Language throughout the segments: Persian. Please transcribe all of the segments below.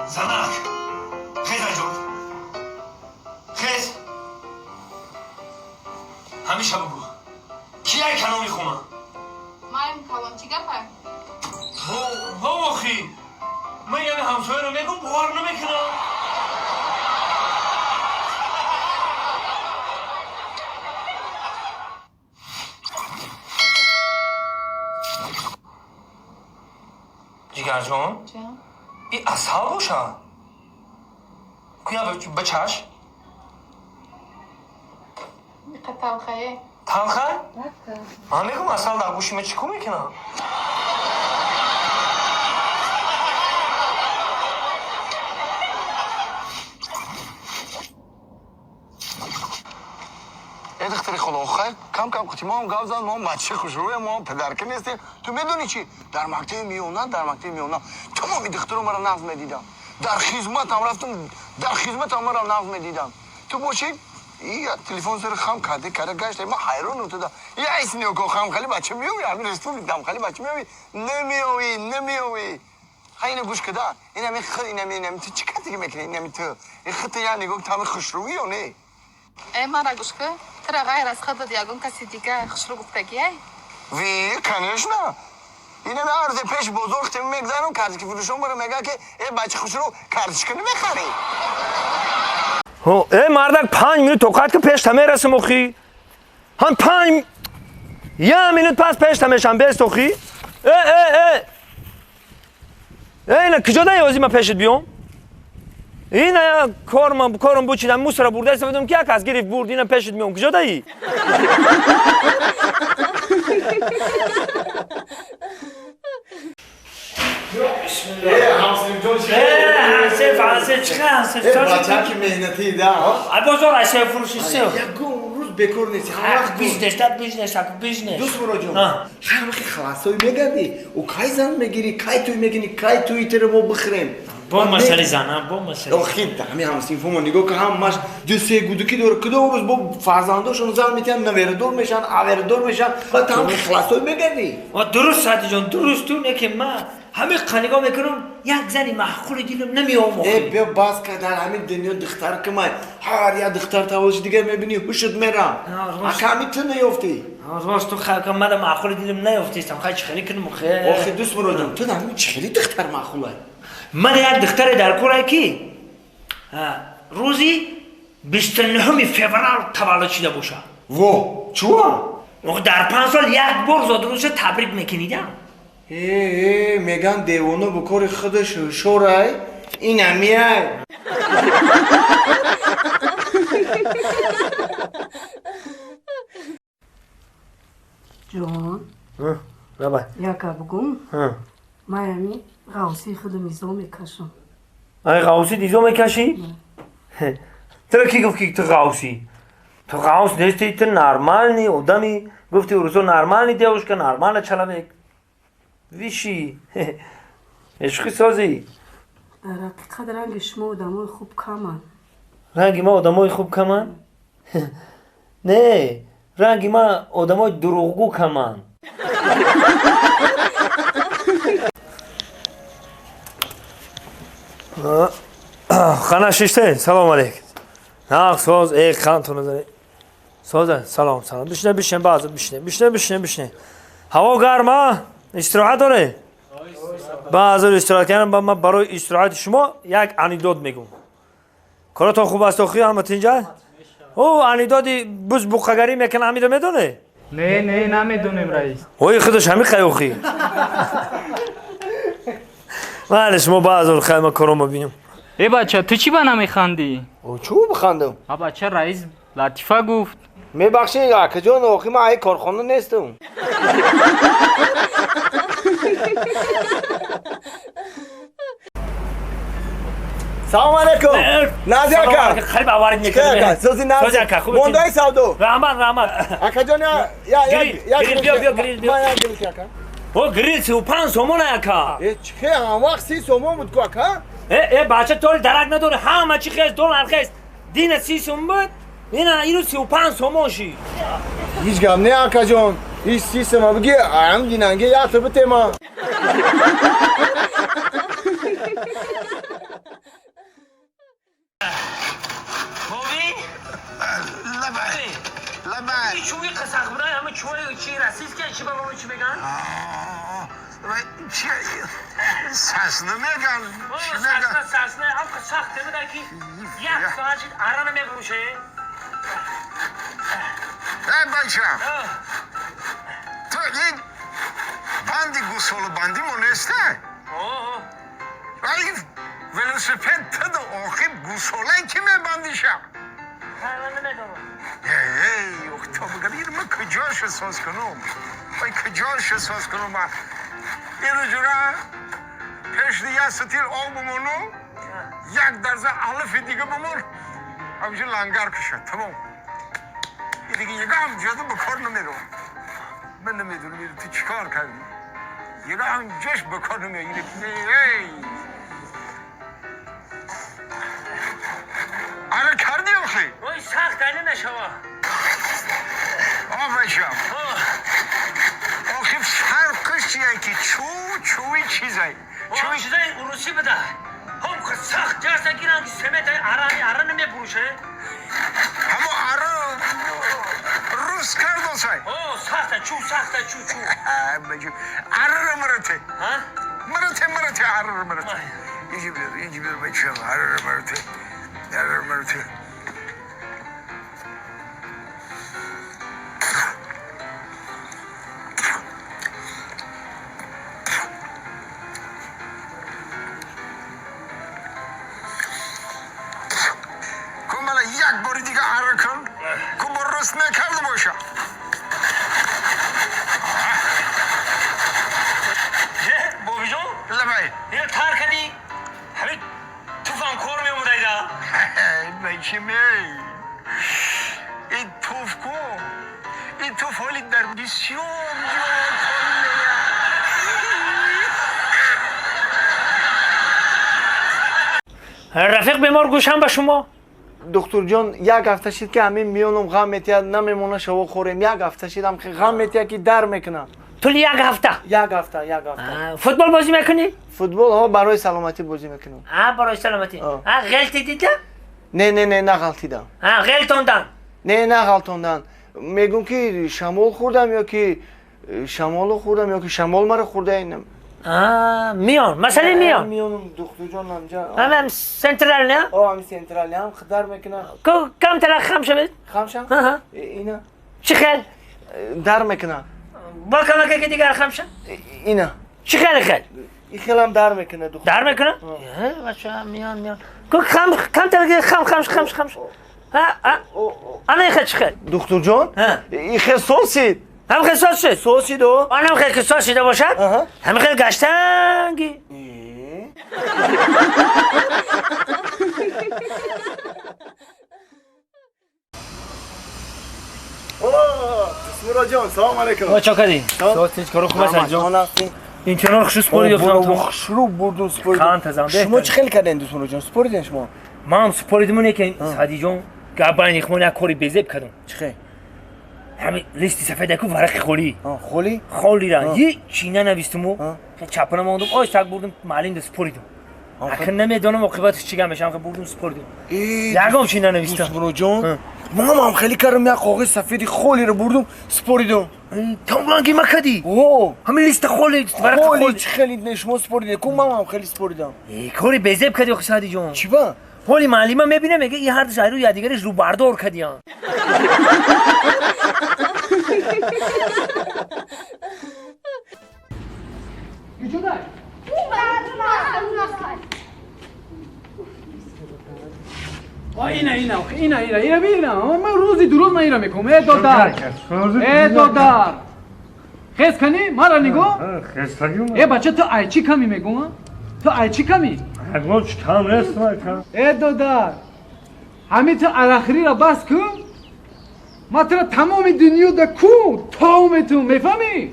زنک خیز انجام خیز همیشه بگو کی ای کنو میخونه من میخوام چی گپه ها آخی من یعنی همسایه رو میگم بغار نمیکنم جیگر جان این اصحاب باشه کیا بچش تلخه تلخه؟ من میگم اصلا در گوشی چیکو میکنم ای دختر خدا خیر کم کم قطی ما هم گاو زد ما هم بچه خوشروی ما هم پدرکه نیستیم تو میدونی چی در مکتب میونن تمامی دختر مرا نقض میدیدم در خدمت هم رفتم در خدمت هم مرا نقض میدیدم تو باشی این تلفن سر خم کرده گشت ما حیران افتادم یه ایس نیوکو خم خیلی بچه میوی همین رسپوبلیک دم خیلی بچه میوی نمیوی اینو گوش کده این همین خد این همین تو چی کتی میکنی این همین تو این خط یعنی گفت همین خوشرویی یا نه ای مرا گوش که ترا غیر از خود دیگون کسی دیگه خوشرو گفتگی ای وی کنش نه اینه من عرض پیش بزرگ تیم میگذارم کارت که فروشم برای میگه که ای بچه خوش رو کارتش کنه بخری ای مردک 5 minut توقعت که پیش تمه رسم اخی هم 5 1 minut پس پیش تمهشم بیست اخی اینا کجا دیوازی من پیشت بیام اینا کارم بوچیدم موس را برده استفادم که کس گرفت برد اینا پیشت میام کجا دی بچه که مهنتی ده بازار اشیاء فروشی سه یکون روز بکر نیستی همه وقت بیزنس دوست برو جون همه خلاصایی میگردی و کای زن میگیری کای توی میگیری کای توی تره ما بخریم با مسئله زنم با مسئله خیلی همه همسین فهمون نگاه که همش دو سه گودکی دور کدو روز با فرزنداشون زن میتن نویردور میشن آویردور میشن بعد همه خلاصایی میگردی درست ساعتی جان درست تو نه که من همه قنیگاه میکنم یک زنی معقول دیدم نمیام ای بیا باز که در همین دنیا دختر که من هر یا دختر تولش دیگه میبینی هوشت میرم اکامی تو نیفتی راست تو خیلی من معقول دیدم نیفتیستم خیلی چخیلی کنم خیلی آخه دوست برو جان تو نمی چخیلی دختر معقوله من یک دختر در کوره کی روزی 29 فوریه تولد شده باشه وا چوه؟ در 5 سال یک بار زادروز تبریک میکنیدم میگن دیوانه بکار خودش شوره این همیه جوان بابا یکا بگم مایمی غوصی خودم میزو میکشم ای غوصی دیزو میکشی؟ تو کی گفت که تو غوصی؟ تو غوص نیستی تو نرمال نی آدمی گفتی روزو نرمال نی دیوش که نرمال چلوک ویشی عشقی سازی در حقیقت رنگ شما آدمای خوب کمن رنگی ما آدمای خوب کمن؟ نه رنگی ما آدمای دروغگو کمن خانه ششته سلام علیکم نه ساز ای خان تو نظری سازه سلام بشنه بعض بشنه هوا گرمه استراحت داره بعض استراحت کردن من برای استراحت شما یک انیداد میگم کارتا خوب است اخی احمد اینجا او انیدادی بز بوقگری میکنه امیدو میدونه نه نمیدونیم رئیس اوی خودش همین خیلی معلش ما بعض خیلی ما کارو ببینیم ای بچه تو چی بنا میخندی؟ او چو بخندم بچه رئیس لطیفه گفت میبخشی اکا جان آخی من ای کارخانه نیستم سلام علیکم نازی اکا خیلی باورت میکنه سوزی نازی اکا خوبه موندای سودو رحمت اکا جان یا گریل بیا ما یا گریل اکا او گریل 35 سومون اکا چه هم وقت 30 سومون بود اکا ای بچه طول درک نداره همه چی خیست دلار خیست دین 30 سوم بود اینو 35 سومون شی هیچ گم نه اکا جان هیچ 30 سوم بگی هم دیننگه یا تو بته ما چوبی قسخ برای همه چوبی چی رسیز که چی با ما چی بگن؟ چی سسنه میگن چی میگن سسنه هم قسخ نمیدن که یک ساعت ارانه میبروشه بچه تو این بندی گسول بندی مونسته ولی ولوسپد تا دو آخی گسوله کی میبندیشم ای اکتاب گبیر من کجاش احساس کنم وای کجاش احساس کنم من اینو جورا پیش دیگه ستیل آب بمونو یک درزه علف دیگه بمون همچه لنگر کشد تمام این دیگه یگه هم جاده بکار نمیرو من نمیدونم تو چیکار کردی یگه هم جش بکار نمیرو آره کردی آخی وای سخت اینه نشوا آفشم آخی فرقش چیه که چوی چیزه چوی چیزه روسی بده هم سخت جرسه گیرن که سمت ارانه میبروشه همه اره روز کرد آسای سخته چو اره رو مرته مرته اره رو مرته اینجی بیر بچه اره رو مرته کن بله یک باری دیگه اره کن کن با رست نکرده باشم بابی جون لبای اینو تر کردی همین توفان کور میموده ایده بچه این توف کن این توف حالی در بسیار رفیق بیمار گوشم به شما دکتر جان یک هفته شد که همین میونم غم میتید نمیمونه شوا خوریم یک هفته شدم که غم میتید که در میکنم طول یک هفته یک هفته فوتبال بازی میکنی؟ فوتبال ها برای سلامتی بازی میکنم برای سلامتی غلطی دیدم؟ نه غلطیدم غلطوندن نه غلطوندن میگم که شمال خوردم یا که شمال مرا خورده اینم میان مسئله میونم دکتر جان آنجا هم سنترال نه؟ هم سنترالی هم خدر میکنم کم تلخ خم شد؟ خمشم؟ اینا چی خیل؟ در میکنم با کمکه که دیگر خم شد؟ اینا چی خیل؟ این خیلی هم در میکنه دکتر در میکنه؟ بچه هم میان کم تلخ خم انا این خیل چی خیل؟ دکتر جان این خیلی سوسید هم خیلی ساس شد؟ سوسید و آنم خیلی ساس شده باشد؟ همه خیلی گشتنگی سورا جان سلام علیکم ما چاکدی؟ ساعت کارو خوب است جان این چنان خشو سپوری گفتم خشرو بردون سپوری کان تزام شما چه خیلی کردین دوستان جان سپوریدین شما ما هم سپوریدمونه که سادی جان گابانی خمونه کاری بزب کردم چه خیلی همین لیستی سفید کو ورق خولی خولی را یه چینه نوشتمو چپنا موندم آی سگ بردم مالین دست سپوریدم اخن نمیدونم عاقبتش چیگم بشم که بردم سپوریدم یگام چینه نوشتم دوستان جان ما هم خیلی کردم یک کاغذ سفید خولی رو بردم سپوریدم تو رنگی مکدی همین لیست خولی ورق خولی چه خیلی نشما سپوریدین کو ما هم خیلی سپوریدم کاری بزب کردی سادی جان چی با ولی معلم میبینه میگه این هر شهر رو یا دیگرش رو بردار کردیان اینا ببینم من روزی درست من اینا میکنم ای دادر خیز کنی مرا نگاه خیز کنیم ای بچه تو ایچی کمی میگم تو ایچی کمی اگوچ کم نیست کم ای دادر همین تو الاخری را بس کن ما تو تمام دنیا دا کو تاوم تو میفهمی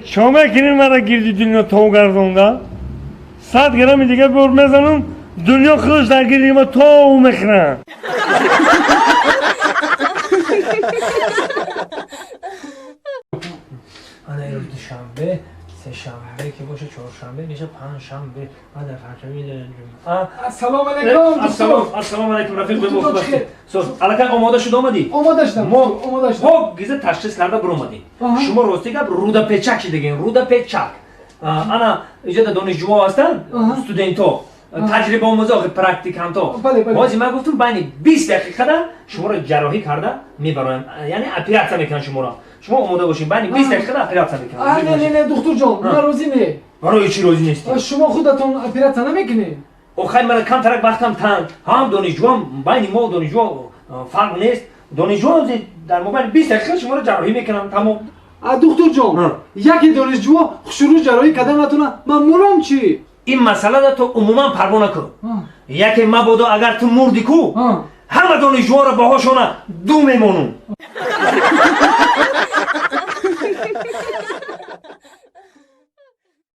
چومه کنی مرا گیردی دنیا تو گردونده 100 گرم دیگه بر میزنم دنیا خودش در گیردی ما تو میخنه انا روز دوشنبه سه شنبه که باشه چهارشنبه میشه پنجشنبه بعد پنجشنبه السلام علیکم السلام علیکم رفیق به دکتر مخلص چخیر؟ الان آماده شد اومدی آماده شدم ما آماده شدم خب گیزه تشخیص کرده برو اومدی آها. شما راستی گپ رودا پیچک دیگه رودا پیچک انا اینجا دانشجو هستن آها. استودنتو تجربه آموزا پرکتیکانتو بله، بله. بازی من گفتم بین 20 دقیقه ده شما رو جراحی کرده میبرم یعنی اپراسیون میکنن شما را شما آماده باشین بین 20 دقیقه ده اپراسیون میکنن نه دکتر جان من راضی نه برای چی روزی نیستی شما خودتون اپراسیون نمیکنین آخه من کم ترک وقتم تنگ هم دانشجو هم بین ما و دانشجو فرق نیست دانشجو در مابین 20 دقیقه شما رو جراحی میکنن تمام دکتر جان یکی دانشجو شروع جراحی کردن نتونه من مونم چی این مسئله را تو عموما پروا نکن یکی مبادا اگر تو مردی کو همه دانشجوها را باهاشون دو میمونون